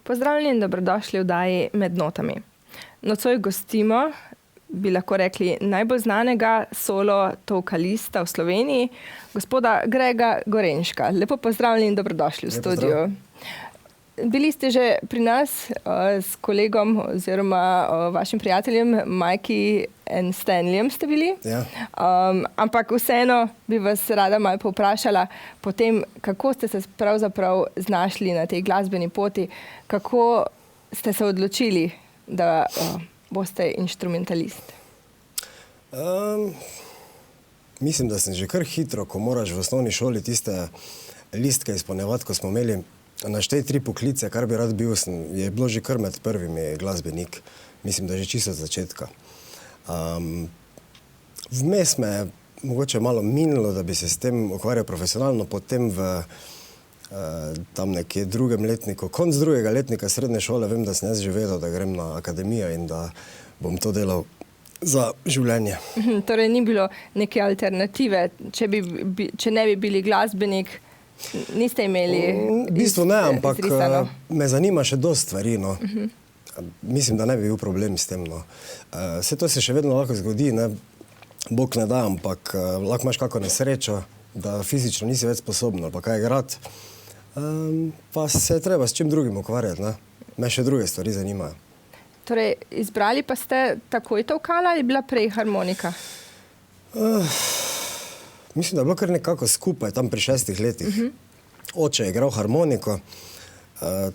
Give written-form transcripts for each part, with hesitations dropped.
Pozdravljeni in dobrodošli v oddaji Med notami. Nocoj gostimo, bi lahko rekli, najbolj znanega solo tolkalista v Sloveniji, gospoda Grega Gorenška. Lepo pozdravljeni in dobrodošli v studiu. Bili ste že pri nas s kolegom oziroma vašim prijateljem Mikey and Stanleyjem ste bili. Ja. Ampak vseeno bi vas rada malo povprašala po tem, kako ste se pravzaprav znašli na tej glasbeni poti, kako ste se odločili, da boste inštrumentalist. Mislim, da sem že kar hitro, ko moraš v osnovni šoli tiste listke izpolnjevati, ko smo imeli naštej 3 poklice, kar bi rad bil, je bilo že kar med prvimi glasbenik. Mislim, da že čisto od začetka. Vmes me je mogoče malo minilo, da bi se s tem ukvarjal profesionalno, potem v tam nekje drugem letniku, konc drugega letnika srednje šole, vem, da sem jaz že vedel, da grem na akademijo in da bom to delal za življenje. Torej ni bilo neke alternative, če ne bi bili glasbenik, niste imeli v bistvu ne, ampak izrisano. me zanima še dosti stvari, no. Mislim, da ne bi bil problem s tem, no. Vse to se še vedno lahko zgodi, ne. Bog ne da, ampak lahko imaš kako nesrečo, da fizično nisi več sposoben ali pa kaj igrati. Pa se je treba s čim drugim ukvarjati, ne. Me še druge stvari zanimajo. Torej, izbrali pa ste takoj tolkala ali je bila prej harmonika? Mislim, da je bilo kar nekako skupaj, tam pri 6 letih. Oče je igral harmoniko,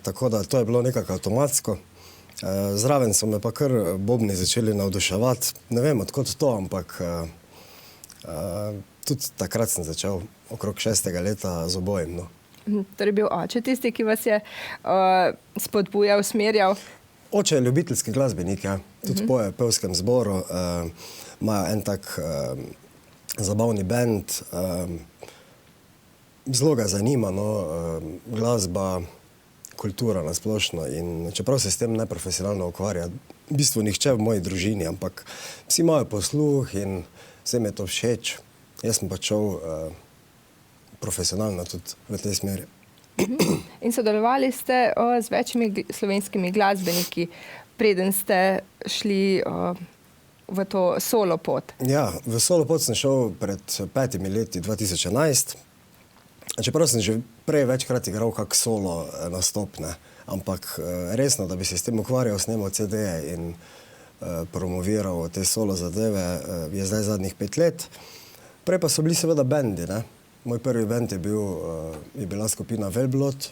tako da to je bilo nekako avtomatsko. Zraven so me pa kar bobni začeli navduševati. Ne vem, odkot to, ampak tudi takrat sem začel okrog 6. leta z obojem, no. Torej bil oče tisti, ki vas je spodbujal, usmerjal? Oče je ljubiteljski glasbenik, ja. Tudi poje v pevskem zboru, imajo en tak zabavni bend, zelo ga zanima, no, glasba, kultura na splošno in čeprav se s tem neprofesionalno ukvarja, v bistvu nihče v moji družini, ampak vsi imajo posluh in vsem je to všeč. Jaz sem pa šel profesionalno tudi v tej smeri. In sodelovali ste z večimi slovenskimi glasbeniki, preden ste šli v to solo pot. Ja, v solo pot sem šel pred 5 leti, 2011. Čeprav sem že prej večkrat igral kak solo nastop, ne. Ampak resno, da bi se s tem ukvarjal, snemal CD-je in promoviral te solo zadeve, je zdaj zadnjih 5 let. Prej pa so bili seveda bendi, ne. Moj prvi bend je bila skupina Velblod.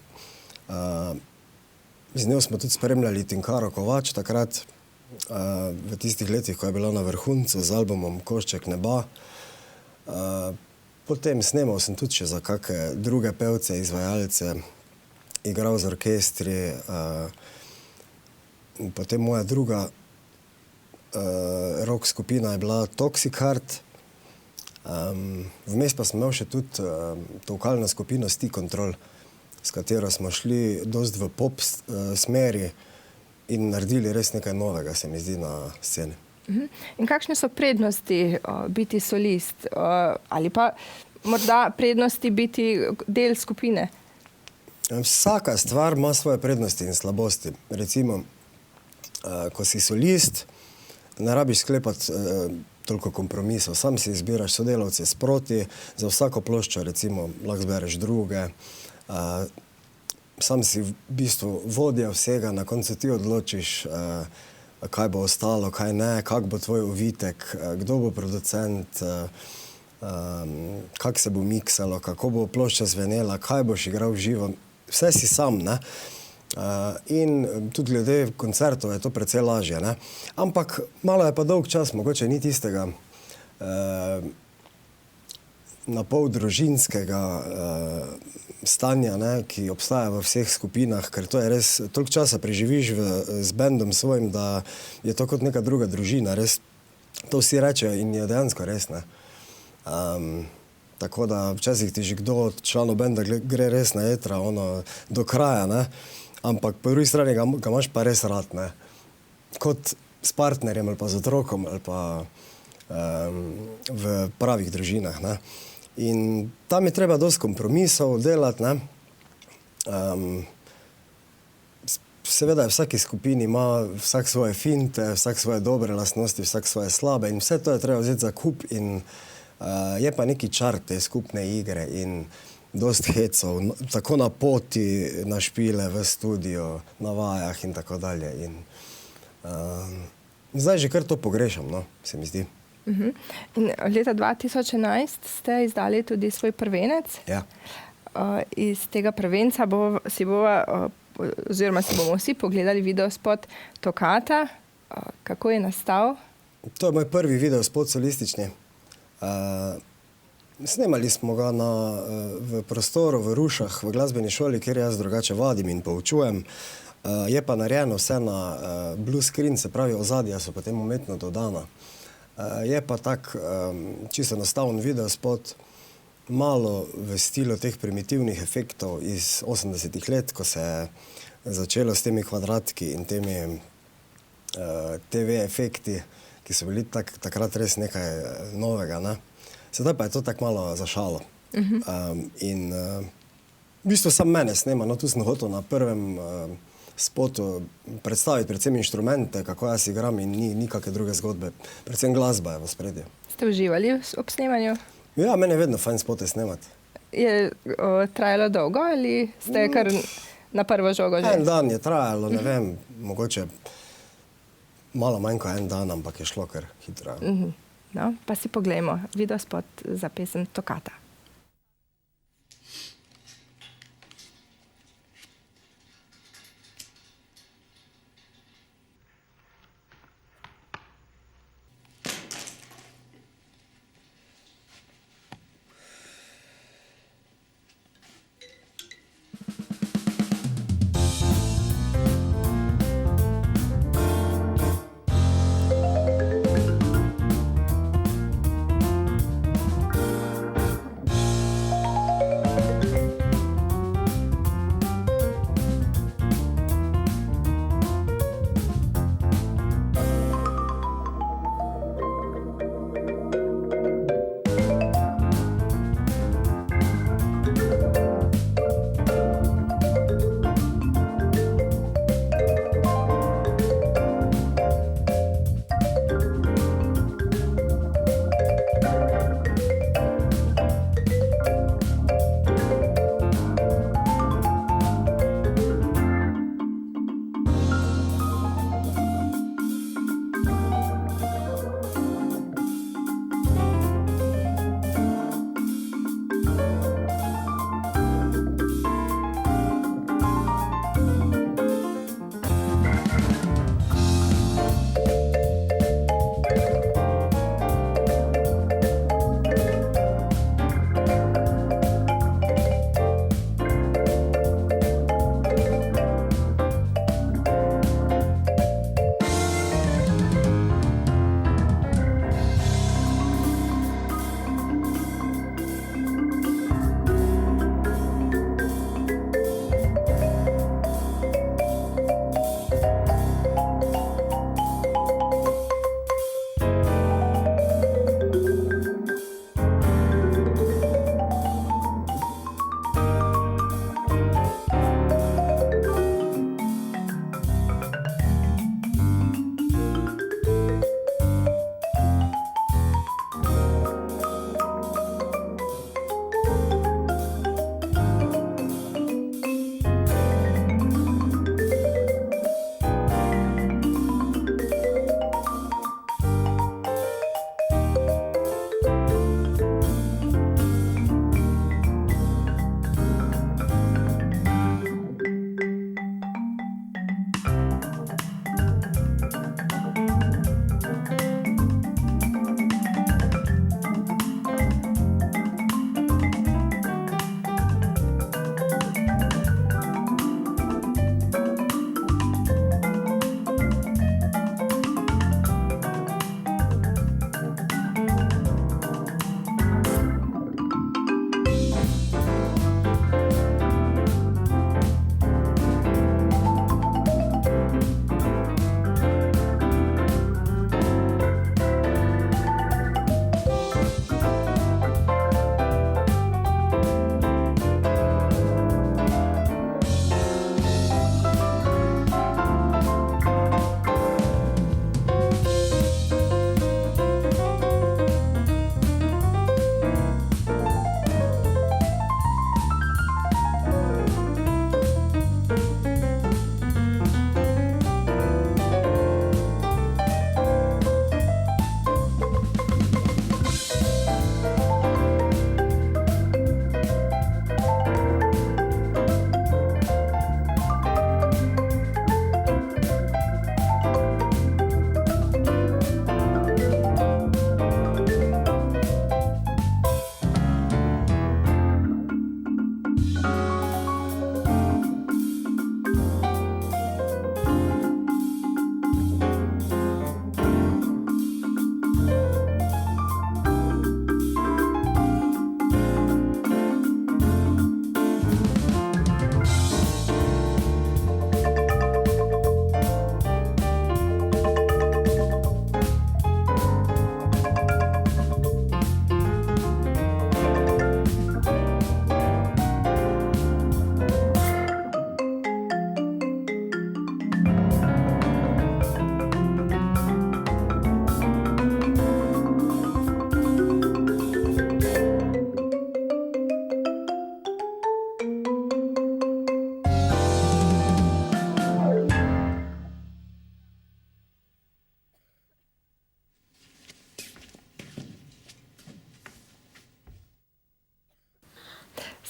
Z njo smo tudi spremljali Tinkaro Kovač takrat, v tistih letih, ko je bila na vrhuncu z albumom Košček neba. Potem snemal sem tudi še za kakšne druge pevce, izvajalce, igral z orkestri. Potem moja druga rock skupina je bila Toxic Heart. Vmes pa sem imel še tudi tolkalno skupino Stick Control, s katero smo šli dosti v pop smeri in naredili res nekaj novega, se mi zdi, na sceni. In kakšne so prednosti biti solist ali pa morda prednosti biti del skupine? Vsaka stvar ima svoje prednosti in slabosti. Recimo, ko si solist, ne rabiš sklepati toliko kompromisov. Sam si izbiraš sodelavce sproti, za vsako ploščo recimo lahko zbereš druge. Sam si v bistvu vodja vsega, na koncu ti odločiš, kaj bo ostalo, kaj ne, kak bo tvoj uvitek, kdo bo producent, kak se bo miksalo, kako bo plošča zvenela, kaj boš igral v živo. Vse si sam, ne. In tudi glede koncertov je to precej lažje, ne. Ampak malo je pa dolg čas, mogoče ni tistega na pol družinskega stanja, ne, ki obstaja v vseh skupinah, ker to je res, toliko časa preživiš z bendom svojim, da je to kot neka druga družina, res To vsi rečejo in je dejansko res, ne. Tako da včasih ti že kdo od članov benda gre res na jetra, do kraja, ne. Ampak po drugi strani ga imaš pa res rad, ne. Kot s partnerjem ali pa z otrokom ali pa v pravih družinah, ne. In tam je treba dosti kompromisov delati, ne. Seveda v vsaki skupini ima vsak svoje finte, vsak svoje dobre lastnosti, vsak svoje slabe in vse to je treba vzeti za kup in je pa neki čar te skupne igre in dosti hecov, tako na poti, na špile, v studio, na vajah in tako dalje. In zdaj že kar to pogrešam, no, se mi zdi. In leta 2011 ste izdali tudi svoj prvenec. Ja. Iz tega prvenca si bomo vsi pogledali videospot Tokata. Kako je nastal? To je moj prvi videospot solistični. Snemali smo ga v prostoru, v Rušah, v glasbeni šoli, kjer jaz drugače vadim in poučujem. Je pa narejeno vse na blue screen, se pravi ozadja so potem umetno dodana. Je pa tak čisto enostaven videospot, malo v stilu teh primitivnih efektov iz 80-ih let, ko se je začelo s temi kvadratki in temi TV efekti, ki so bili takrat res nekaj novega, ne. Sedaj pa je to tako malo za šalo. In v bistvu sam mene snema, no, tu sem hotel na prvem spotu predstaviti predvsem inštrumente, kako jaz igram in ni kakšne druge zgodbe. Predvsem glasba je v ospredju. Ste uživali ob snemanju? Ja, meni je vedno fajn spote snemati. Je trajalo dolgo ali ste kar na prvo žogo že? En dan je trajalo, ne vem, mogoče malo manj kot en dan, ampak je šlo kar hitro. No, pa si poglejmo videospot za pesem Tokata.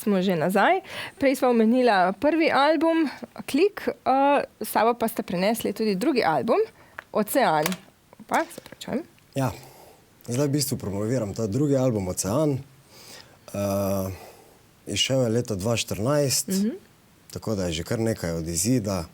smo že nazaj. Prej smo omenila prvi album, Klik, s sabo pa ste prinesli tudi drugi album, Ocean. Pa, se pravičujem. Ja, zdaj v bistvu promoviram ta drugi album, Ocean. Izšel je leta 2014, tako da je že kar nekaj od izida.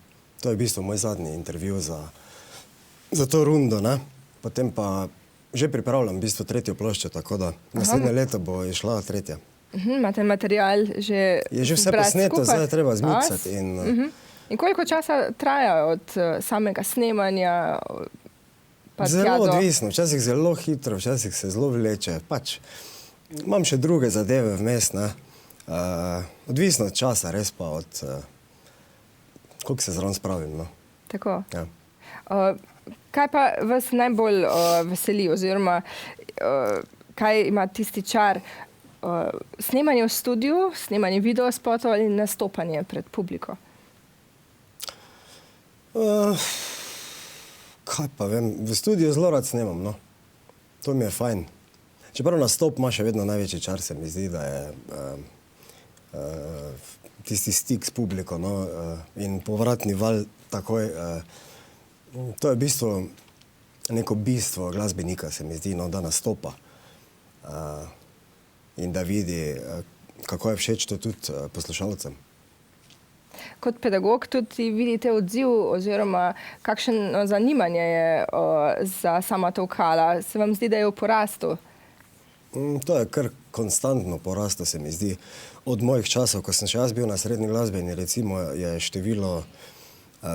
To je v bistvu moj zadnji intervju za to rundo, ne? Potem pa že pripravljam v bistvu tretjo ploščo, tako da naslednje leto bo išla tretja. Imate material že Je že vse zbrati posneto, skupaj? zdaj je treba zmiksati in In koliko časa traja od samega snemanja pa tja zelo do... odvisno, včasih zelo hitro, včasih se zelo vleče. Pač imam še druge zadeve vmes, ne. Odvisno od časa, res pa od koliko se zraven spravim, no. Tako. Ja. Kaj pa vas najbolj veseli oziroma kaj ima tisti čar? Snemanje v studiu, snemanje videospotov ali nastopanje pred publiko? Kaj pa vem, v studiu zelo rad snemam, no. To mi je fajn. Čeprav nastop ima še vedno največji čar, se mi zdi, da je tisti stik s publiko, no, in povratni val takoj. To je v bistvu neko bistvo glasbenika, se mi zdi, no, da nastopa in da vidi, kako je všeč to tudi poslušalcem. Kot pedagog tudi vidite odziv oziroma kakšno zanimanje je za sama tolkala. Se vam zdi, da je v porastu? To je kar konstantno porasto, se mi zdi. Od mojih časov, ko sem še jaz bil na srednji glasbeni, recimo, je število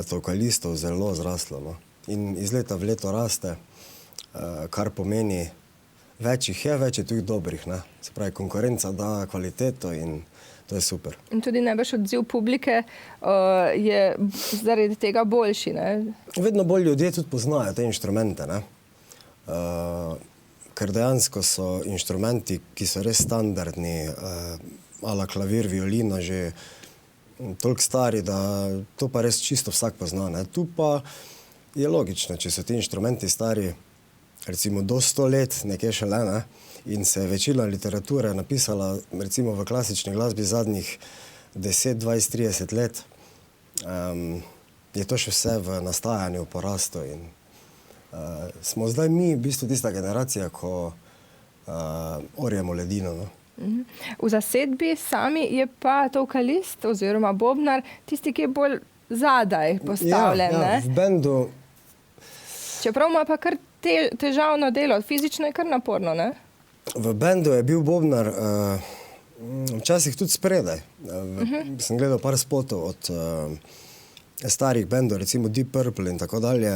tolkalistov zelo zraslo, no. In iz leta v leto raste, kar pomeni več jih je, več je tudi dobrih, ne. Se pravi, konkurenca da kvaliteto in to je super. In tudi najbrž odziv publike je zaradi tega boljši, ne? Vedno bolj ljudje tudi poznajo te inštrumente, ne. Ker dejansko so inštrumenti, ki so res standardni, ala klavir, violina, že toliko stari, da to pa res čisto vsak pozna, ne. Tu pa je logično, če so ti inštrumenti stari recimo do 100 let, nekje šele, ne, in se je večina literature napisala recimo v klasični glasbi zadnjih 10, 20, 30 let, je to še vse v nastajanju, porastu in smo zdaj mi v bistvu tista generacija, ko orjemo ledino, no. V zasedbi sami je pa tolkalist oziroma bobnar tisti, ki je bolj zadaj postavljen, ne? Ja, v bendu... Čeprav ima pa kar težavno delo, fizično je kar naporno, ne? V bendu je bil bobnar včasih tudi spredaj. Sem gledal par spotov od starih bendov, recimo Deep Purple in tako dalje.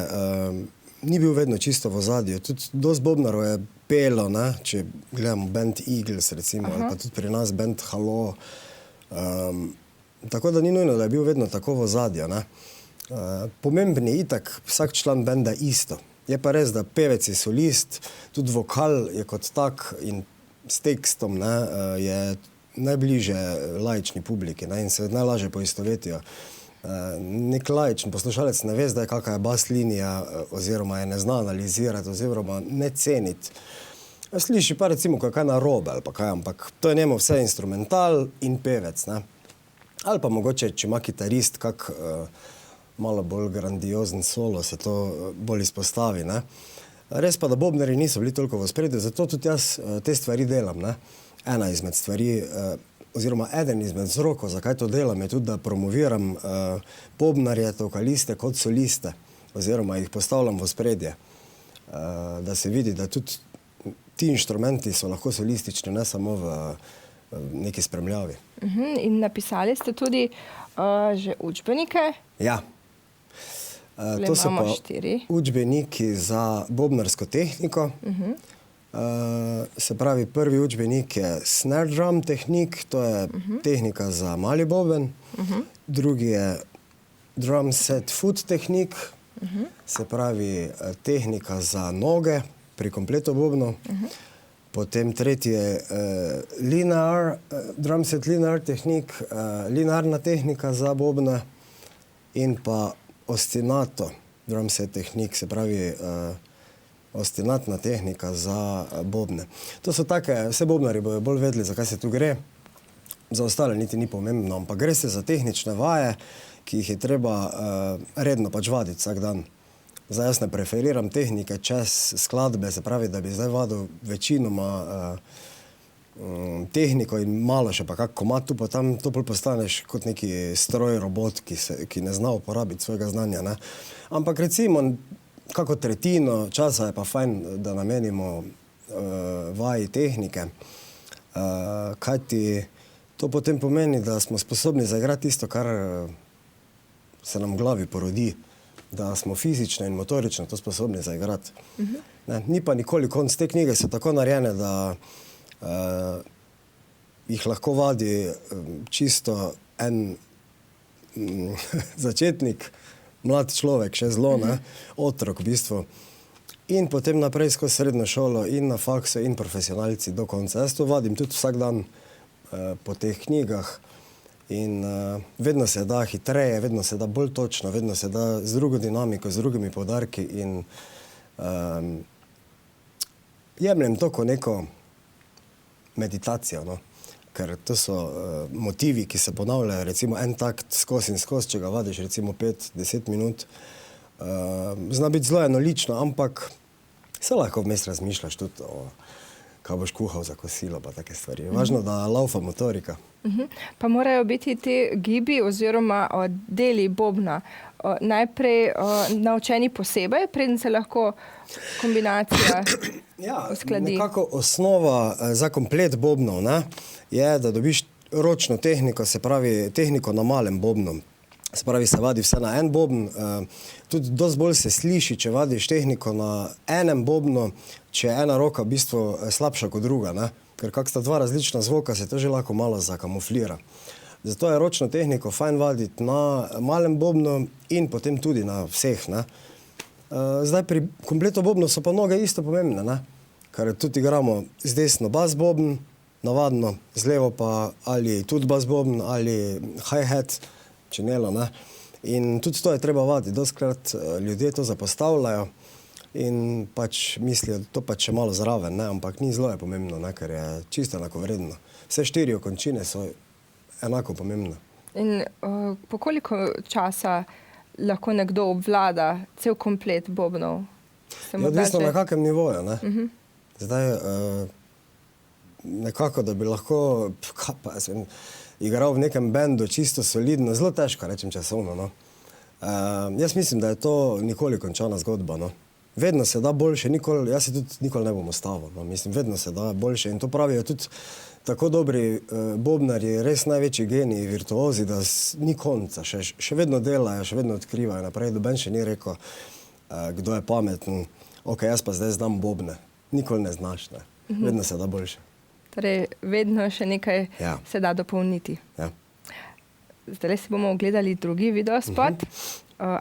Ni bil vedno čisto v ozadju. Tudi dosti bobnarov je pelo, ne? Če gledamo band Eagles, recimo, ali pa tudi pri nas band Halo. Tako da ni nujno, da je bil vedno tako v ozadju, ne? Pomemben je itak vsak član benda isto. Je pa res, da pevec je solist, tudi vokal je kot tak in s tekstom, ne, je najbliže laični publiki, ne, in se najlažje poistovetijo. Nek laičen poslušalec ne ve zdaj, kakva je bas linija, oziroma je ne zna analizirati, oziroma ne ceniti. Sliši pa recimo, kaj narobe ali pa kaj, ampak to je njemu vse instrumental in pevec, ne. Ali pa mogoče, če ima kitarist kak malo bolj grandiozen solo, se to bolj izpostavi, ne. Res pa, da bobnarji niso bili toliko v ospredju, zato tudi jaz te stvari delam, ne. Ena izmed stvari, oziroma eden izmed vzrokov, zakaj to delam, je tudi, da promoviram bobnarje, tolkaliste kot soliste, oziroma jih postavljam v ospredje. Da se vidi, da tudi ti inštrumenti so lahko solistični, ne samo v neki spremljavi. In napisali ste tudi že učbenike. Ja. To so pa učbeniki za bobnarsko tehniko. Se pravi, prvi učbenik je snare drum tehnik, to je tehnika za mali boben. Drugi je drum set foot tehnik, se pravi, tehnika za noge pri kompletu bobnu. Potem tretji je drum set linear tehnik, linearna tehnika za bobne in pa ostinato drum set tehnik, se pravi ostinatna tehnika za bobne. To so take, vse bobnari bojo bolj vedeli, zakaj se tu gre. za ostale niti ni pomembno, ampak gre se za tehnične vaje, ki jih je treba redno pač vaditi vsak dan. Zdaj jaz ne preferiram tehnike čez skladbe, se pravi, da bi zdaj vadil večinoma tehniko in malo še pa kak komad, tu pa tam to postaneš kot neki stroj, robot, ki ne zna uporabiti svojega znanja. Ne? Ampak recimo, kako tretjino časa je pa fajn, da namenimo vaji tehnike, kajti to potem pomeni, da smo sposobni zaigrati tisto, kar se nam v glavi porodi, da smo fizično in motorično to sposobni zaigrati. Ni pa nikoli konc. Te knjige so tako narejene, da jih lahko vadi čisto en začetnik, mlad človek, še zelo, otrok v bistvu. In potem naprej skozi srednjo šolo in na faksu in profesionalci do konca. Jaz to vadim tudi vsak dan po teh knjigah in vedno se da hitreje, vedno se da bolj točno, vedno se da z drugo dinamiko, z drugimi poudarki in jemljem to kot neko meditacijo, no? Ker to so motivi, ki se ponavljajo, recimo en takt skozi in skozi, če ga vadiš recimo 5-10 minut, zna biti zelo enolično, ampak se lahko vmes razmišljaš tudi o kaj boš kuhal za kosilo, pa take stvari. Važno, da laufa motorika. Pa morajo biti te gibi oziroma deli bobna najprej naučeni posebej, preden se lahko kombinacija uskladi. Nekako osnova za komplet bobnov, ne, je, da dobiš ročno tehniko, se pravi tehniko na malem bobnu. Se pravi, se vadi vse na en bobn. Tudi dosti bolj se sliši, če vadiš tehniko na enem bobnu, če je ena roka v bistvu slabša kot druga, ne? Ker kak sta dva različna zvoka, se to že lahko malo zakamuflira. Zato je ročno tehniko fajn vaditi na malem bobnu in potem tudi na vseh, ne? Zdaj pri kompletu bobnov so pa noge isto pomembne, ne? Ker tudi igramo z desno bas bobn, navadno, z levo pa ali tudi bas bobn ali hi-hat, činelo, ne? In tudi to je treba vaditi. Dostikrat ljudje to zapostavljajo in pač mislijo, to pač še malo zraven, ne? Ampak ni zelo je pomembno, ne? Ker je čisto enakovredno. Vse 4 končine so enako pomembne. In po koliko časa lahko nekdo obvlada cel komplet bobnov? Odvisno na kakem nivoju, ne? Zdaj, nekako, da bi lahko, igral v nekem bendu čisto solidno, zelo težko, rečem časovno, no. Jaz mislim, da je to nikoli končana zgodba, no. Vedno se da boljše, jaz se tudi nikoli ne bom ustavil, no. Mislim, vedno se da boljše in to pravijo tudi tako dobri bobnarji, res največji geniji, virtuozi, da ni konca, še vedno delajo, še vedno odkrivajo naprej, doben še ni rekel, kdo je pameten, ok, jaz pa zdaj znam bobne. Nikoli ne znaš, ne. Vedno se da boljše. Torej, vedno še nekaj se da dopolniti. Ja. Zdaj si bomo ogledali drugi videospot,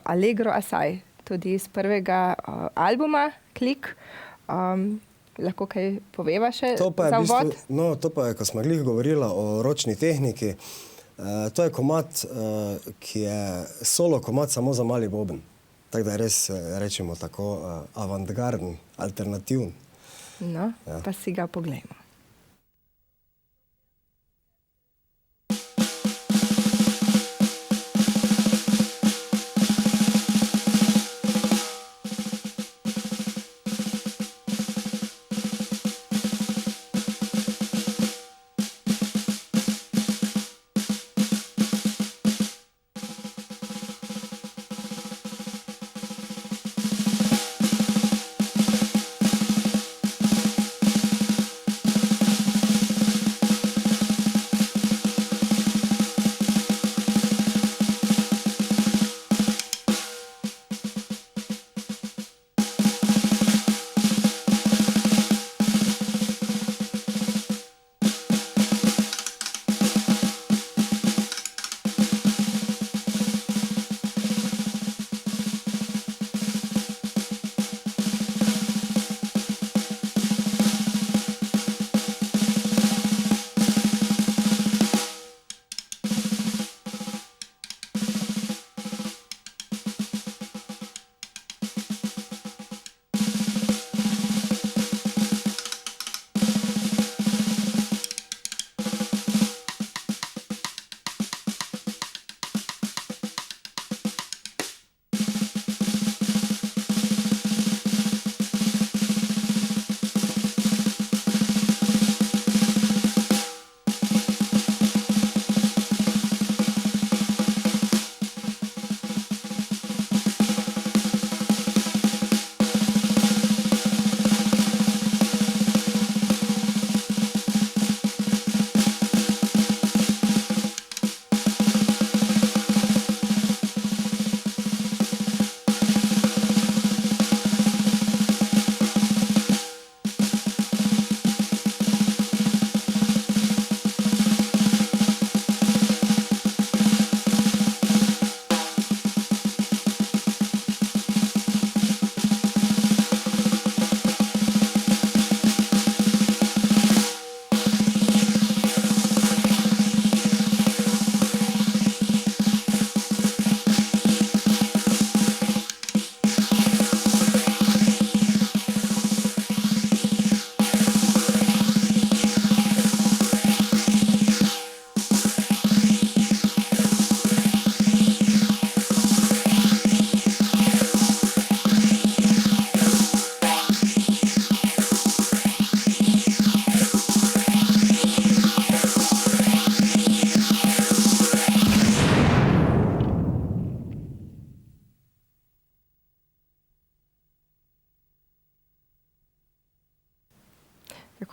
Allegro Assai, tudi iz prvega albuma Klik. Lahko kaj poveva še za uvod? To pa je, ko smo glih govorila o ročni tehniki, to je komad, ki je solo komad samo za mali boben. Tako da je res, rečemo tako, avantgarden, alternativen. No, pa si ga poglejmo.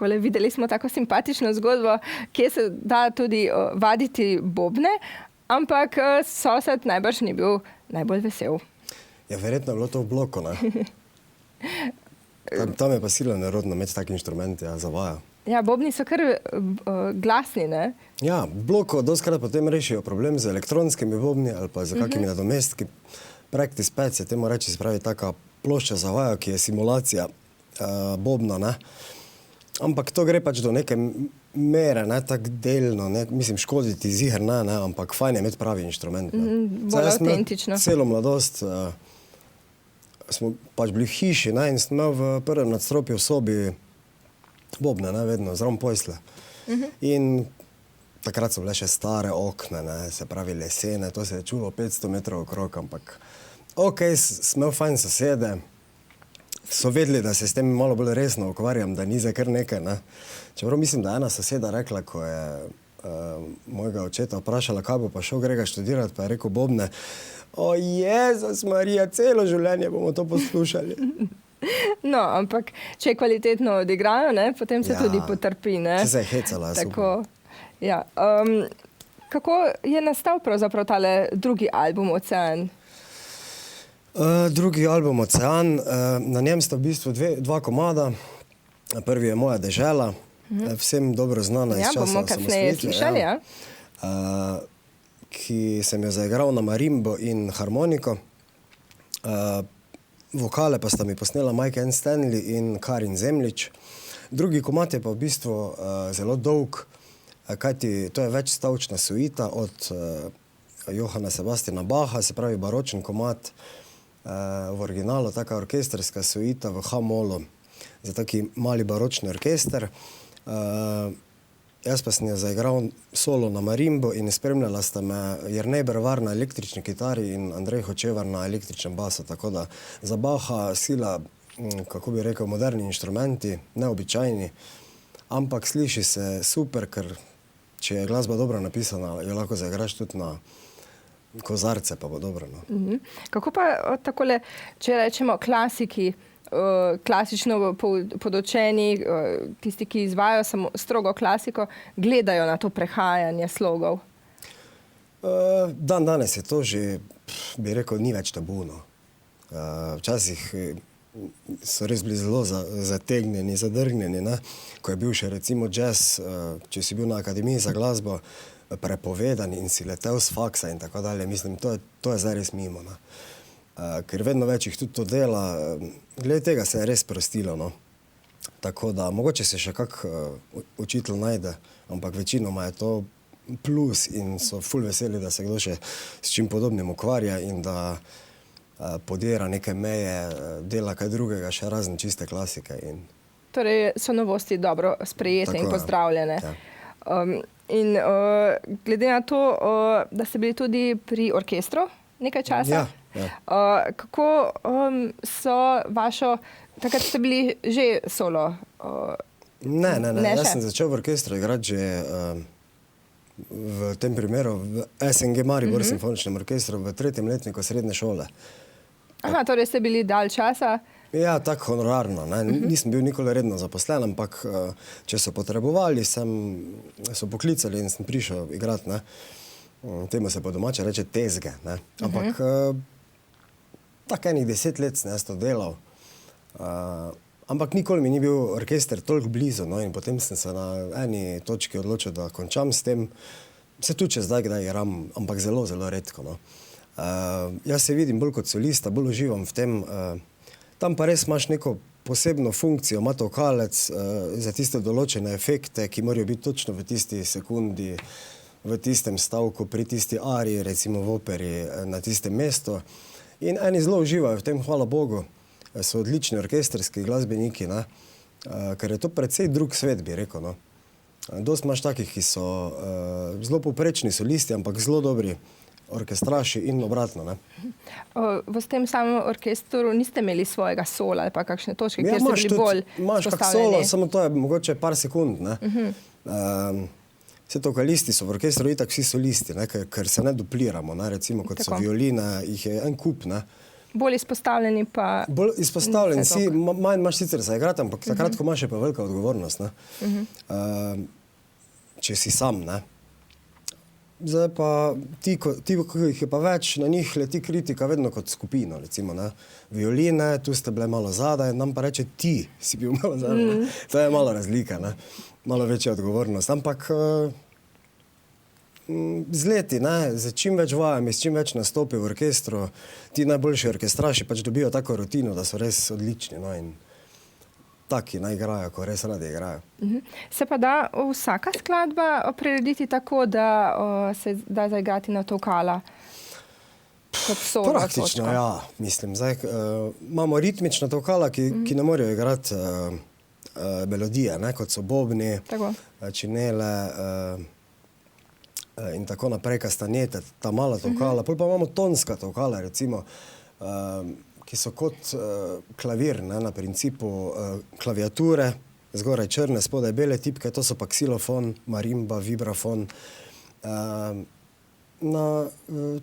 takole videli smo tako simpatično zgodbo, kje se da tudi vaditi bobne, ampak sosed najbrž ni bil najbolj vesel. Ja, verjetno je bilo to v bloku, ne? Tam je pa sila nerodno imeti tak inštrument, ja, zavaja. Ja, bobni so kar glasni, ne? Ja, v bloku dostikrat potem rešijo problem z elektronskimi bobni ali pa z kakimi nadomestki. Practice pad se temu reči, se pravi taka plošča zavaja, ki je simulacija bobna, ne? Ampak to gre pač do neke mere, ne, tak delno, ne, mislim, škoditi ziher, ne, ampak fajn je imeti pravi inštrument. Bolj avtentično. Celo mladost smo pač bili v hiši, ne, in sem imel v prvem nadstropju v sobi bobne, ne, vedno, zraven posle. In takrat so bile še stare okna, ne, se pravi lesene, to se je čulo 500 metrov okrog, ampak sem imel fajn sosede, so vedeli, da se s tem malo bolj resno ukvarjam, da ni za kar nekaj, ne. Čeprav mislim, da ena soseda rekla, ko je mojega očeta vprašala, kaj bo pa šel Grega študirati, pa je rekel bobne, o Jezus Marija, celo življenje bomo to poslušali. No, ampak če je kvalitetno odigrajo, ne, potem se tudi potrpi, ne. Če se je hecala, tako, ja. Kako je nastal pravzaprav tale drugi album Ocean? Drugi album Ocean, na njem sta v bistvu dva komada. Prvi je Moja dežela, vsem dobro znana iz časa bomo kasneje slišali, ja. Ki sem jo zaigral na marimbo in harmoniko. Vokale pa sta mi posnela Mike N. Stanley in Karin Zemljič. Drugi komad je pa v bistvu zelo dolg, kajti to je večstavčna suita od Johana Sebastiana Bacha, se pravi baročen komad, v originalu taka orkestrska suita v H-molu za taki mali baročni orkester. Jaz pa sem jo zaigral solo na marimbo in spremljala sta me Jernej Brevar na električni kitari in Andrej Hočevar na električnem basu, tako da za Bacha sila, kako bi rekel, moderni inštrumenti, neobičajni, ampak sliši se super, ker če je glasba dobro napisana, jo lahko zaigraš tudi na kozarce, pa bo dobro, no. Kako pa takole, če rečemo klasiki, klasično podočeni, tisti, ki izvajajo samo strogo klasiko, gledajo na to prehajanje slogov? Danes je to že, bi rekel, ni več tabuno. Včasih so res bili zelo zategnjeni, zadrgnjeni, ne? Ko je bil še recimo jazz, če si bil na Akademiji za glasbo, prepovedan in si letel s faksa in tako dalje. Mislim, to je zdaj res mimo, ne? Ker vedno več jih tudi to dela. Glede tega se je res sprostilo, no. Tako da, mogoče se še kak učitelj najde, ampak večinoma je to plus in so ful veseli, da se kdo še s čim podobnim ukvarja in da podira neke meje, dela kaj drugega, še razen čiste klasike. Torej so novosti dobro sprejete in pozdravljene. Ja. In glede na to, da ste bili tudi pri orkestru nekaj časa, kako so vašo, takrat ste bili že solo? Ne, jaz sem začel v orkestru igrati že v tem primeru v SNG Maribor simfoničnem orkestru v 3. letniku srednje šole. Aha, torej ste bili dalj časa? Ja, tako honorarno, ne. Nisem bil nikoli redno zaposlen, ampak če so potrebovali, so poklicali in sem prišel igrati, ne. Temu se po domače reče tezge, ne. Ampak tako enih 10 let sem jaz to delal. Ampak nikoli mi ni bil orkester toliko blizu, no, in potem sem se na eni točki odločil, da končam s tem. Se tudi če zdaj kdaj igram, ampak zelo, zelo redko, no. Jaz se vidim bolj kot solista, bolj uživam v tem. Tam pa res imaš neko posebno funkcijo, ima tokalec za tiste določene efekte, ki morajo biti točno v tisti sekundi, v tistem stavku, pri tisti ariji, recimo v operi, na tistem mestu. In eni zelo uživajo v tem, hvala Bogu. So odlični orkestrski glasbeniki, ne? Ker je to precej drug svet, bi rekel, no. Dosti imaš takih, ki so zelo povprečni solisti, ampak zelo dobri orkestraši in obratno, ne. V tem samem orkestru niste imeli svojega sola ali pa kakšne točke, kjer ste bili bolj izpostavljeni? Imaš kak solo, samo to je mogoče par sekund, ne. Vse vokalisti so v orkestru itak vsi solisti, ne, ker se ne dupliramo, ne, recimo kot so violine, jih je en kup, ne. Bolj izpostavljeni pa... Bolj izpostavljen si, manj imaš sicer za igrati, ampak takrat, ko imaš, je pa velika odgovornost. Ne? Če si sam, ne. Zdaj pa ti, ko jih je pa več, na njih leti kritika vedno kot skupino, recimo, ne. Violine, tu ste bile malo zadaj, nam pa reče ti si bil malo zadaj. To je malo razlika, ne. Malo večja odgovornost, ampak z leti, ne, z čim več vajami, s čim več nastopi v orkestru, ti najboljši orkestraši pač dobijo tako rutino, da so res odlični, no, in taki naj igrajo, ko res radi igrajo. Se pa da vsaka skladba prirediti tako, da se da zaigrati na tolkala? Kot solo Praktično, točka. ja, mislim. Zdaj, imamo ritmična tolkala, ki ne morejo igrati melodije, ne, kot so bobni, činele, in tako naprej, kastanjete, ta mala tolkala. Pol pa imamo tonska tolkala, recimo, ki so kot klavir, ne, na principu klaviature, zgoraj črne, spodaj bele tipke, to so pa ksilofon, marimba, vibrafon.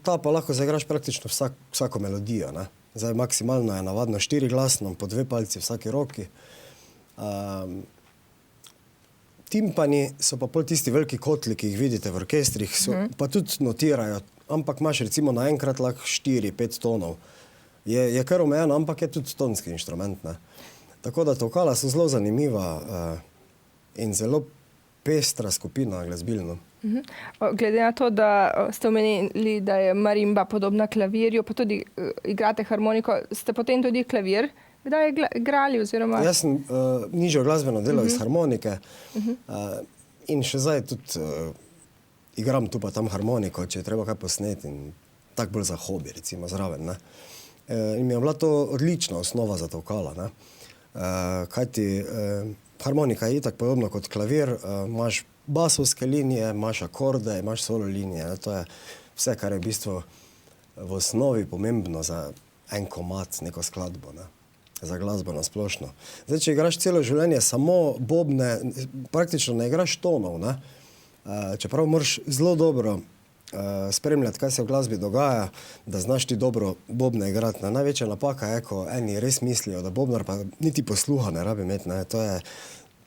Ta pa lahko zaigraš praktično vsako melodijo, ne. Zdaj maksimalno je navadno 4-glasno, po 2 palci v vsaki roki. Timpani so pa pol tisti veliki kotli, ki jih vidite v orkestrih, pa tudi notirajo, ampak imaš recimo naenkrat lahko 4-5 tonov. Je kar omejeno, ampak je tudi tonski inštrument, ne. Tako da tolkala so zelo zanimiva in zelo pestra skupina glasbilno. Glede na to, da ste omenili, da je marimba podobna klavirju, pa tudi igrate harmoniko, ste potem tudi klavir kdaj igrali oziroma... Jaz sem nižjo glasbeno delal iz harmonike in še zdaj tudi igram tu pa tam harmoniko, če je treba kaj posneti in tako bolj za hobi, recimo, zraven, ne. In mi je bila to odlična osnova za tolkala, ne. Kajti harmonika je itak podobno kot klavir, imaš basovske linije, imaš akorde, imaš solo linije, ne. To je vse, kar je v bistvu v osnovi pomembno za en komad, neko skladbo, ne. Za glasbo na splošno. Zdaj, če igraš celo življenje samo bobne, praktično ne igraš tonov, ne. Čeprav moraš zelo dobro spremljati, kaj se v glasbi dogaja, da znaš ti dobro bobne igrati. Največja napaka je, ko eni res mislijo, da bobnar pa niti posluha ne rabi imeti, ne. To je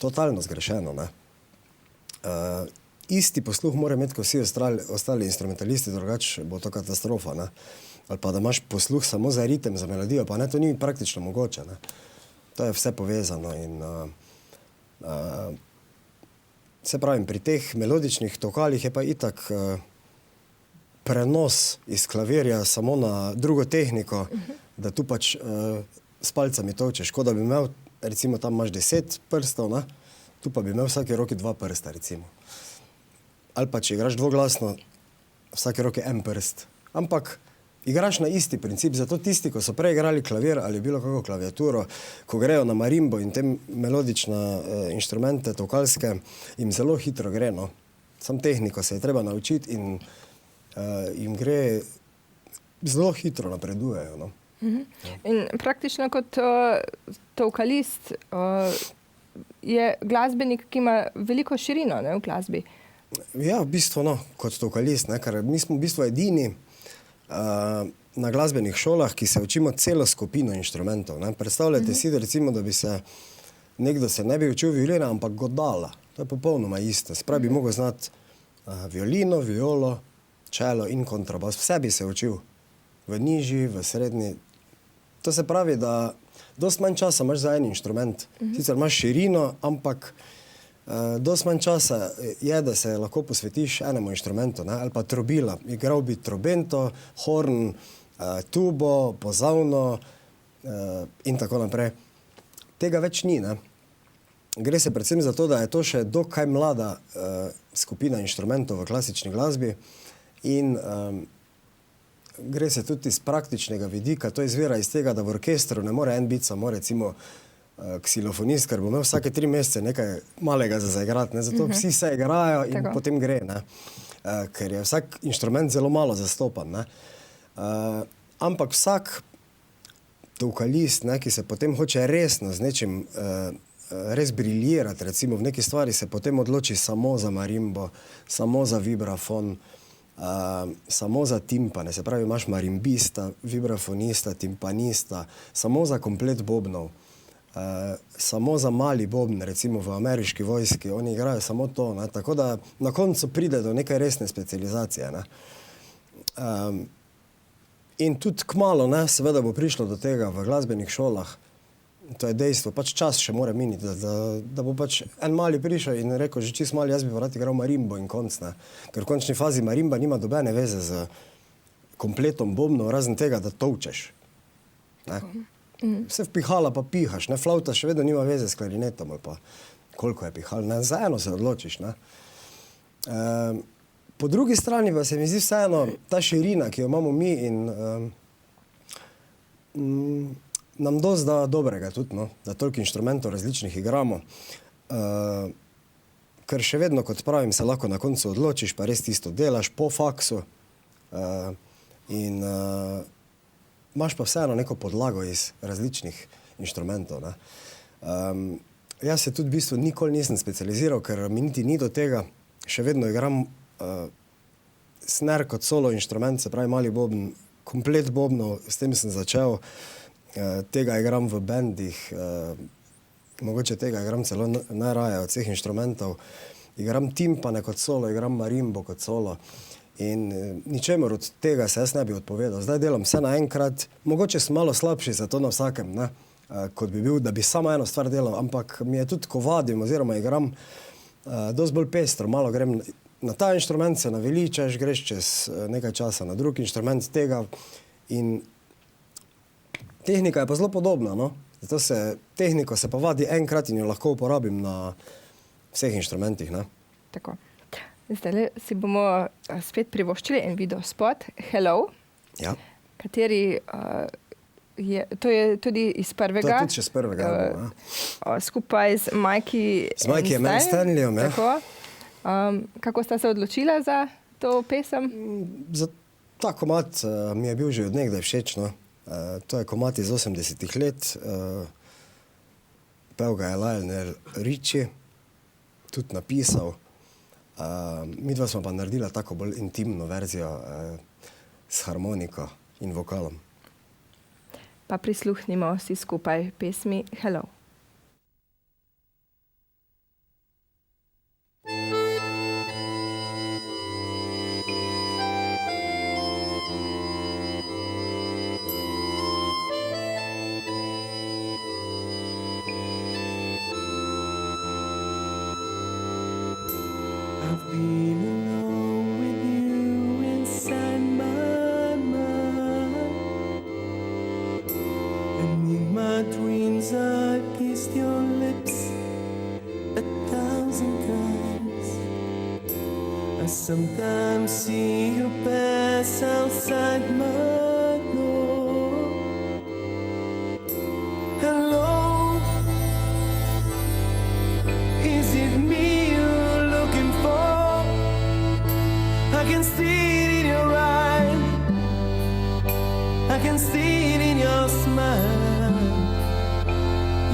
totalno zgrešeno, ne. Isti posluh mora imeti, kot vsi ostali instrumentalisti, drugače bo to katastrofa, ne. Ali pa da imaš posluh samo za ritem, za melodijo, pa ne, to ni praktično mogoče, ne. To je vse povezano in se pravim, pri teh melodičnih tolkalih je pa itak prenos iz klavirja samo na drugo tehniko, da tu pač s palcami tolčeš, kot da bi imel, recimo tam imaš 10 prstov, ne, tu pa bi imel v vsaki roki 2 prsta, recimo. Ali pa če igraš dvoglasno, v vsaki roki 1 prst. Ampak igraš na isti princip, zato tisti, ko so prej igrali klavir ali bilo kako klaviaturo, ko grejo na marimbo in te melodične inštrumente tolkalske, jim zelo hitro gre, no. Sam tehniko se je treba naučiti in jim gre, zelo hitro napredujejo, no. In praktično kot tolkalist je glasbenik, ki ima veliko širino, ne, v glasbi. Ja, v bistvu, no, kot tolkalist, ne, ker mi smo v bistvu edini na glasbenih šolah, ki se učimo celo skupino inštrumentov, ne. Predstavljajte si, da recimo, da bi se nekdo se ne bi učil violine, ampak godala. To je popolnoma isto. Se pravi, bi mogel znati violino, violo, čelo in kontrabas. Vse bi se učil. V nižji, v srednji. To se pravi, da dosti manj časa imaš za en inštrument. Sicer imaš širino, ampak dosti manj časa je, da se lahko posvetiš enemu inštrumentu, ne, ali pa trobila. Igral bi trobento, horn, tubo, pozavno in tako naprej. Tega več ni, ne. Gre se predvsem za to, da je to še dokaj mlada skupina inštrumentov v klasični glasbi in gre se tudi iz praktičnega vidika. To izvira iz tega, da v orkestru ne more en biti samo recimo ksilofonist, ker bo imel vsake 3 mesece nekaj malega za zaigrati, ne. Zato vsi se igrajo in potem gre, ne. Ker je vsak inštrument zelo malo zastopan, ne. Ampak vsak tolkalist, ne, ki se potem hoče resno z nečim res briljirati, recimo v neki stvari se potem odloči samo za marimbo, samo za vibrafon, samo za timpane, se pravi, imaš marimbista, vibrafonista, timpanista, samo za komplet bobnov, samo za mali bobn, recimo v ameriški vojski, oni igrajo samo to, ne? Tako da na koncu pride do neke resne specializacije, ne? In tudi kmalu, ne, seveda bo prišlo do tega v glasbenih šolah, to je dejstvo, pač čas še mora miniti, da bo pač en mali prišel in rekel, že čist mali, jaz bi rad igral marimbo in konc, ne. Ker v končni fazi marimba nima dobene veze z kompletom bobnov, razen tega, da tolčeš. Ne. Vse vpihala pa pihaš, ne, flauta še vedno nima veze s klarinetom, ali pa koliko je pihal, ne, za eno se odločiš, ne. Po drugi strani pa se mi zdi vseeno ta širina, ki jo imamo mi in nam dosti da dobrega tudi, no, da toliko inštrumentov različnih igramo, ker še vedno, kot pravim, se lahko na koncu odločiš, pa res tisto delaš po faksu in imaš pa vseeno neko podlago iz različnih inštrumentov, ne. Jaz se tudi v bistvu nikoli nisem specializiral, ker mi niti ni do tega, še vedno igram snare kot solo inštrument, se pravi mali bobn, komplet bobnov, s tem sem začel. Tega igram v bendih, mogoče tega igram celo najraje od vseh inštrumentov. Igram timpane kot solo, igram marimbo kot solo in ničemur od tega se jaz ne bi odpovedal. Zdaj delam vse naenkrat, mogoče sem malo slabši za to na vsakem, ne, kot bi bil, da bi samo eno stvar delal, ampak mi je tudi, ko vadim oziroma igram, dosti bolj pestro, malo grem na ta inštrument, se naveličaš, greš čez nekaj časa na drug inštrument tega in tehnika je pa zelo podobna, no. Zato tehniko se pa vadi enkrat in jo lahko uporabim na vseh inštrumentih, ne. Tako. Zdaj si bomo spet privoščili en video spot, Hello, Ja. kateri to je tudi iz prvega. To je tudi še z prvega albuma, ja. Skupaj z Mikey and Stanleyjem, ja. Tako. Kako sta se odločila za to pesem? Za ta komad mi je bil že od nekdaj všeč, no. To je komad iz 80-ih let, pel ga je Lionel Richie, tudi napisal. Midva smo pa naredila tako bolj intimno verzijo s harmoniko in vokalom. Pa prisluhnimo si skupaj pesmi Hello. I've been alone with you inside my mind, and in my dreams I've kissed your lips 1,000 times. I sometimes see you pass outside my door. Hello, is it me you're looking for? I can see it in your eyes, I can see it in your smile.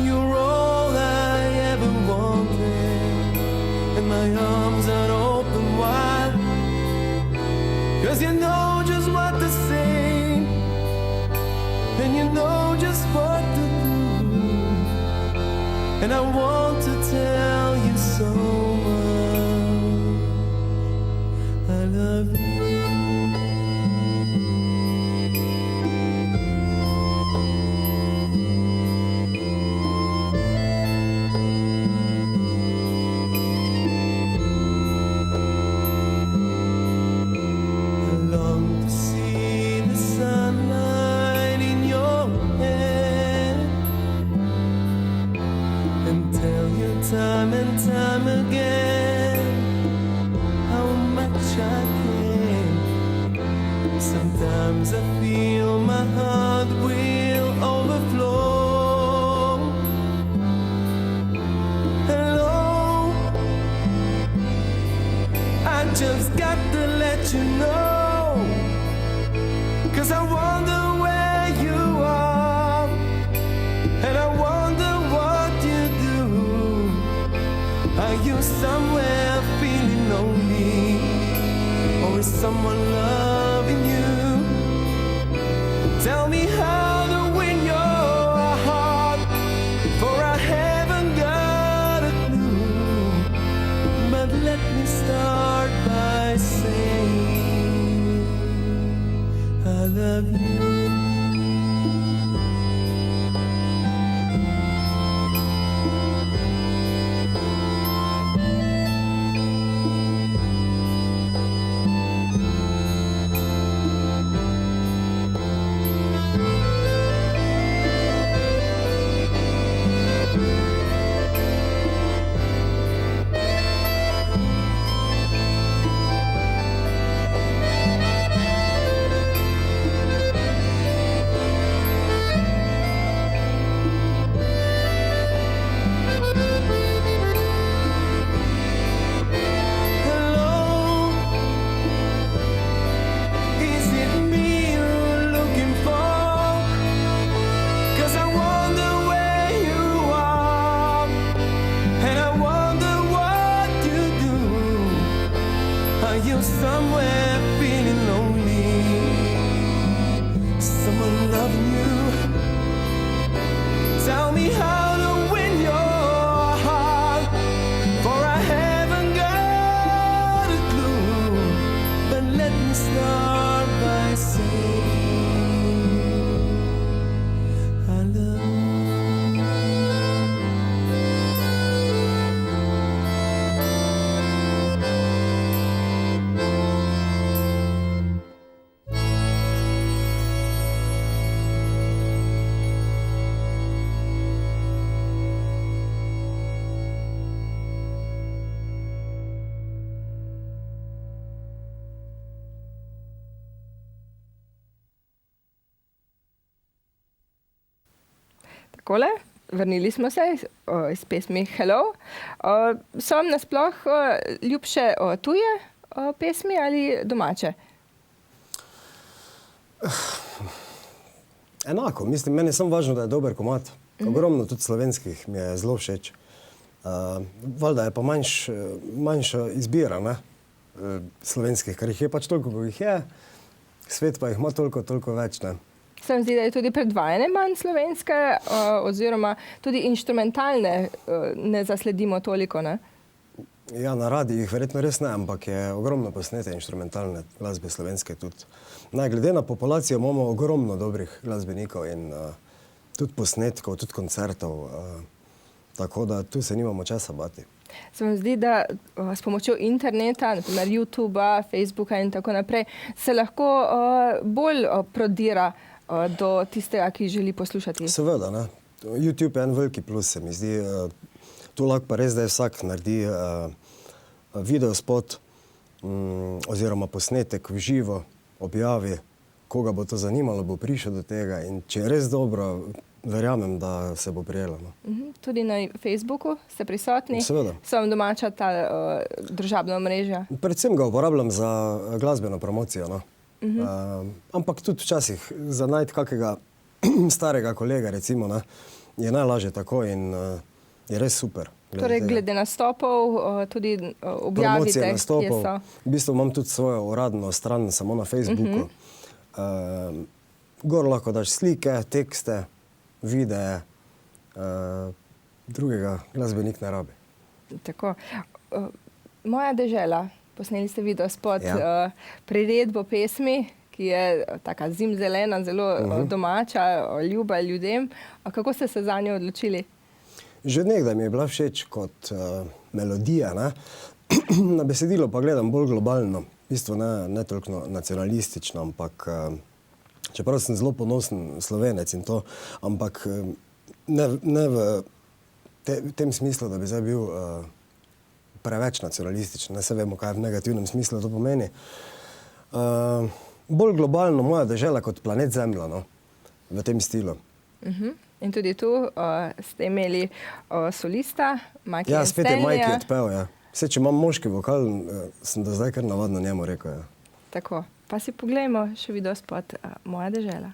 You're all I ever wanted, and my arms are open wide, 'cause you know just what to say, and you know just what to do, and I want to tell you so much. I love you. I long to see the sunlight in your hair, and tell you time and time again how much I care. Sometimes I feel my heart will overflow. Hello, I just got to let you know, 'cause I wonder where you are, and I wonder what you do. Are you somewhere feeling lonely, or is someone loving you. Tell me how to win your heart, for I haven't got a clue. But let me start by saying I love you. Somewhere feeling lonely, someone loving you. Tell me how to win your heart, for I haven't got a clue. But let me start by saying I love you. Takole, vrnili smo se iz pesmi Hello. So vam nasploh ljubše tuje pesmi ali domače? Enako, mislim, meni je samo važno, da je dober komad. Ogromno tudi slovenskih mi je zelo všeč. Valjda je pa manjša izbira, ne, slovenskih, ker jih je pač toliko, ko jih je. Svet pa jih ima toliko več, ne. Se mi zdi, da je tudi predvajanje manj slovenske, oziroma tudi inštrumentalne ne zasledimo toliko, ne? Ja, na radijih verjetno res ne, ampak je ogromno posnete inštrumentalne glasbe slovenske tudi. Glede na populacijo imamo ogromno dobrih glasbenikov in tudi posnetkov, tudi koncertov, tako da tu se nimamo časa bati. Se mi zdi, da s pomočjo interneta, na primer YouTubea, Facebooka in tako naprej, se lahko bolj prodira do tistega, ki želi poslušati. Seveda, ne. YouTube je en veliki plus, se mi zdi. Tu lahko pa res, da je vsak naredi videospot oziroma posnetek v živo, objavi, koga bo to zanimalo, bo prišel do tega in če je res dobro, verjamem, da se bo prijelo. No. Tudi na Facebooku ste prisotni? Seveda. So vam domača ta družabna omrežja? Predvsem ga uporabljam za glasbeno promocijo, no. Ampak tudi včasih za najti kakega starega kolega, recimo, ne, je najlažje tako in je res super. Torej, glede nastopov, tudi objavite, promocije nastopov. kje so. V bistvu imam tudi svojo uradno stran samo na Facebooku. Gor lahko daš slike, tekste, videe, drugega glasbenik ne rabi. Tako. Moja dežela, posneli ste videospot, Ja. priredbo pesmi, ki je taka zimzelena, zelo domača, ljuba ljudem. Kako ste se zanjo odločili? Že od nekdaj mi je bila všeč kot melodija, ne? Na besedilo pa gledam bolj globalno. V bistvu ne toliko nacionalistično, ampak čeprav sem zelo ponosen Slovenec in to, ampak ne v tem smislu, da bi zdaj bil preveč nacionalističen. Ne, se vemo, kaj v negativnem smislu to pomeni. Bolj globalno moja dežela kot planet Zemlja, no? V tem stilu. In tudi tu ste imeli solista, Maki Ja, spet je Majki Enstenija. odpel, ja. Vse, če imam moški vokal, sem do zdaj kar navadno njemu rekel, ja. Tako. Pa si poglejmo še videospot Moja dežela.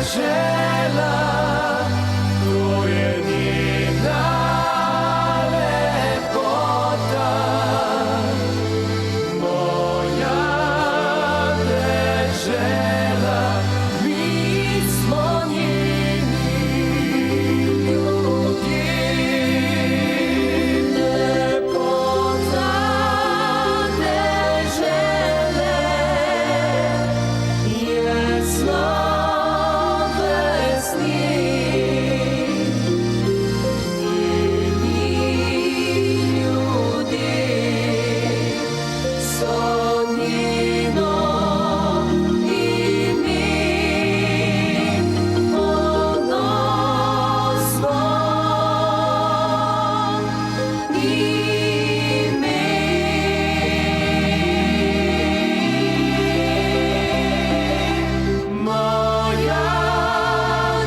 dežela, to je njena lepota. Moja dežela, mi smo njeni ljudje. Lepota dežele je slovesni. Njeni ljudje so njeno ime, ponosno ime. Moja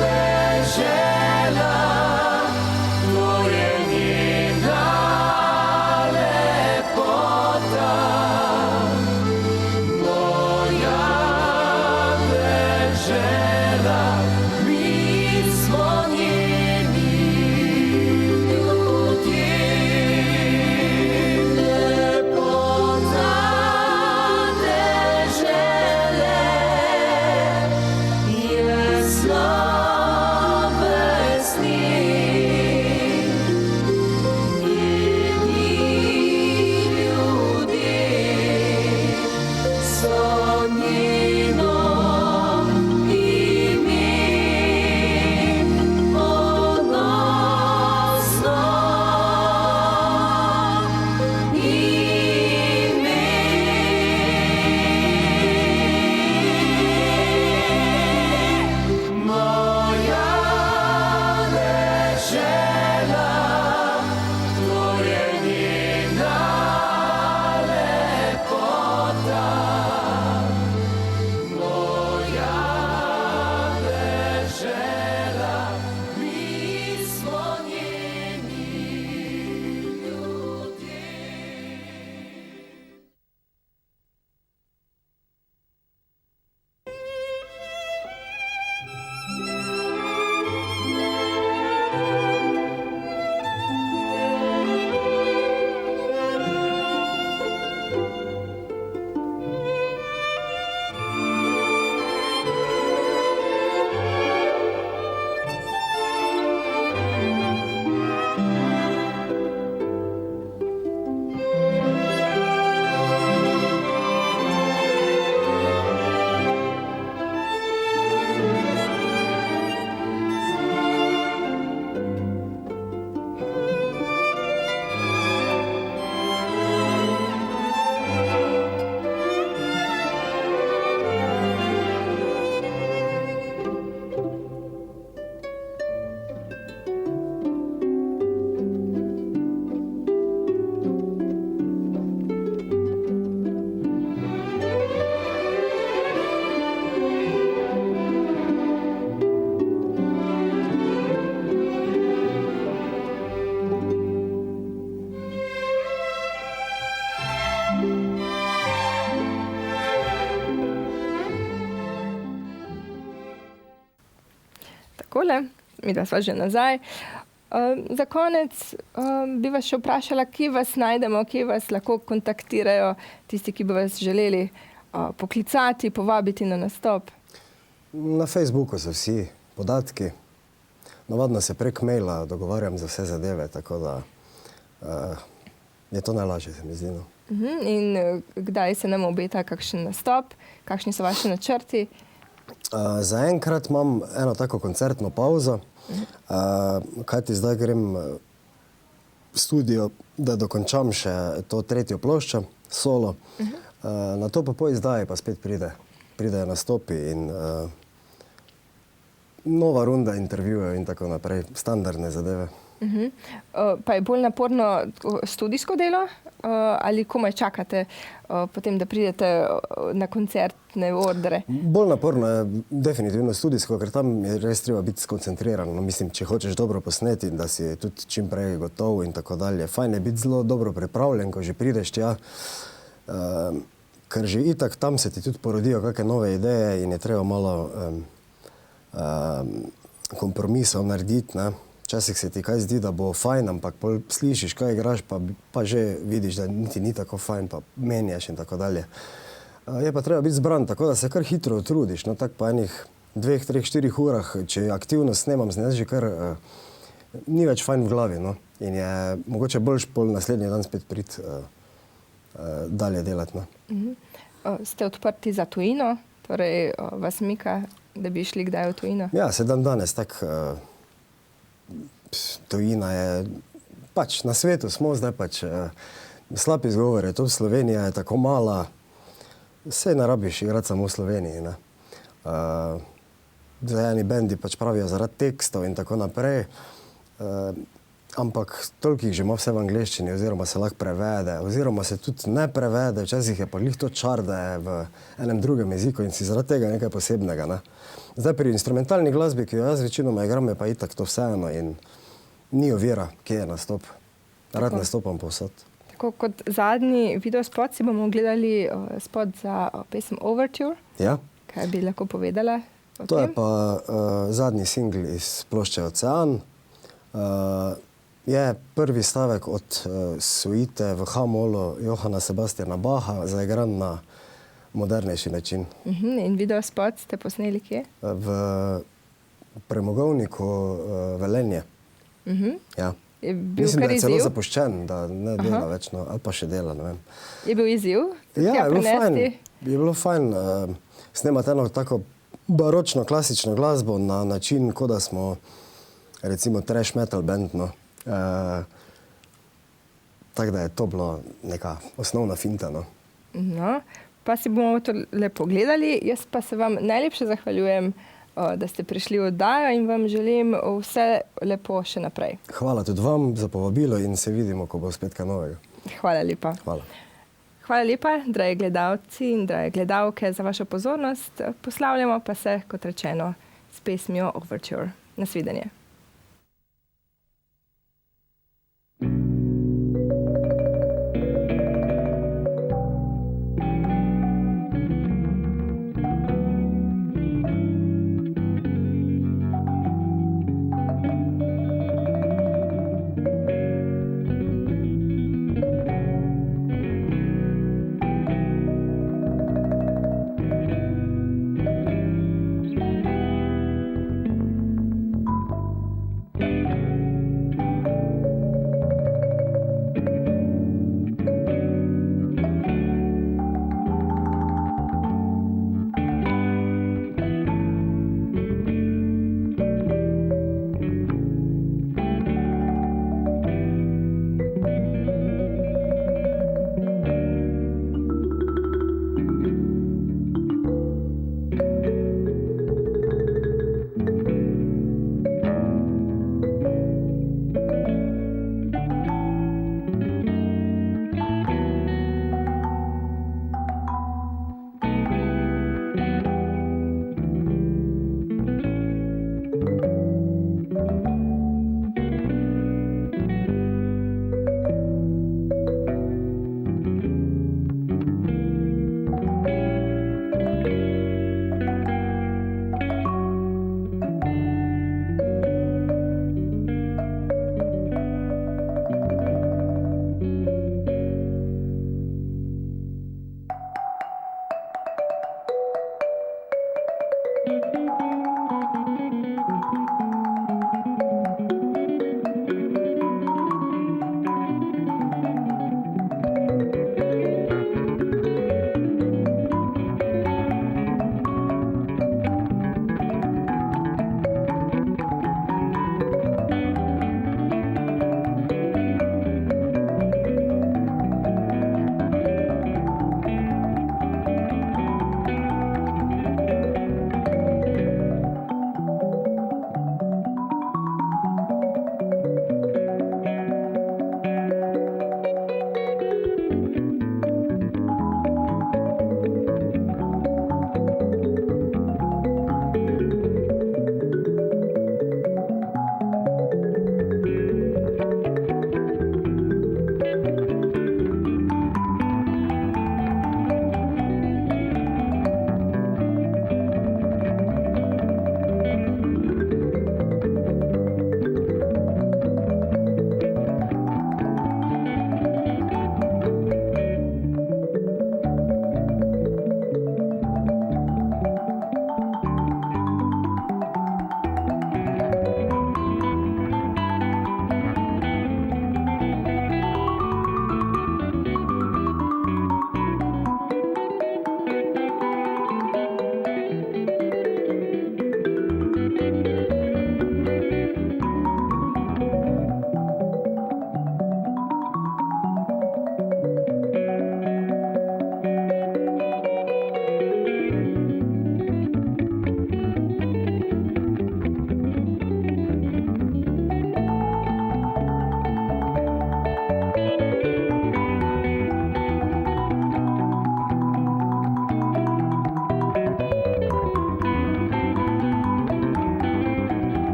dežela, to je njena lepota. Moja dežela, mi smo njeni ljudje. Lepota dežele je slovesni. Njeni ljudje so njeno ime, ponosno ime. Moja dežela, to je njena lepota. Moja dežela, mi smo njeni ljudje. Takole, midva sva že nazaj. Za konec bi vas še vprašala, kje vas najdemo, kje vas lahko kontaktirajo tisti, ki bi vas želeli poklicati, povabiti na nastop. Na Facebooku so vsi podatki. Navadno se prek maila dogovarjam za vse zadeve, tako da je to najlažje, se mi zdi. No. In kdaj se nam obeta kakšen nastop, kakšni so vaši načrti? Zaenkrat imam eno tako koncertno pavzo, kajti zdaj grem v studio, da dokončam še to tretjo ploščo, solo. Na to pa po izdaji pa spet pridejo nastopi in nova runda intervjujev in tako naprej, standardne zadeve. Pa je bolj naporno studijsko delo ali komaj čakate potem, da pridete na koncertne ordre? Bolj naporno je definitivno studijsko, ker tam je res treba biti skoncentriran. No, mislim, če hočeš dobro posneti, da si tudi čim prej gotov in tako dalje. Fajn je biti zelo dobro pripravljen, ko že prideš tja, ker že itak tam se ti tudi porodijo kakšne nove ideje in je treba malo kompromisov narediti. Ne. Včasih se ti kaj zdi, da bo fajn, ampak pol slišiš, kaj igraš, pa že vidiš, da niti ni tako fajn, pa menjaš in tako dalje. Je pa treba biti zbran, tako da se kar hitro utrudiš. No, tako po enih 2, 3, 4 urah, če aktivno snemam, že kar ni več fajn v glavi. No. In je mogoče boljš pol naslednji dan spet priti dalje delati. No. Ste odprti za tujino? Torej vas mika, da bi šli kdaj v tujino? Ja, se danes tako tujina je pač na svetu smo zdaj pač slab izgovor je to, Slovenija je tako mala, saj ne rabiš igrati samo v Sloveniji. Ne. Eni bendi pač pravijo zaradi tekstov in tako naprej, ampak toliko jih že ima vse v angleščini, oziroma se lahko prevede, oziroma se tudi ne prevede, včasih je pa glih to čar, da je v enem drugem jeziku in si zaradi tega nekaj posebnega. Ne. Zdaj pri instrumentalni glasbi, ki jo jaz večinoma igram, je pa itak to vseeno in ni ovira, kje je nastop. Rad nastopam povsod. Tako kot zadnji videospot si bomo gledali spot za pesem Overture. Ja. Kaj bi lahko povedala o tem? To je pa zadnji singl iz plošče Ocean. Je prvi stavek od suite v H-molu Johana Sebastiana Bacha, zaigran na modernejši način. In videospot ste posneli kje? V premogovniku Velenje. Ja. Mislim, da je celo zapuščen, da ne dela več, no, ali pa še dela, ne vem. Je bil izziv? Ja, je bilo fajn snemati eno tako baročno, klasično glasbo na način, kot da smo recimo thrash metal band, no. Tako da je to bilo neka osnovna finta, no. No, pa si bomo to lepo gledali. Jaz pa se vam najlepše zahvaljujem, da ste prišli v oddajo in vam želim vse lepo še naprej. Hvala tudi vam za povabilo in se vidimo, ko bo spet kaj novega. Hvala lepa. Hvala. Hvala lepa, dragi gledalci in drage gledalke, za vašo pozornost. Poslavljamo pa se, kot rečeno, s pesmijo Overture. Nasvidenje.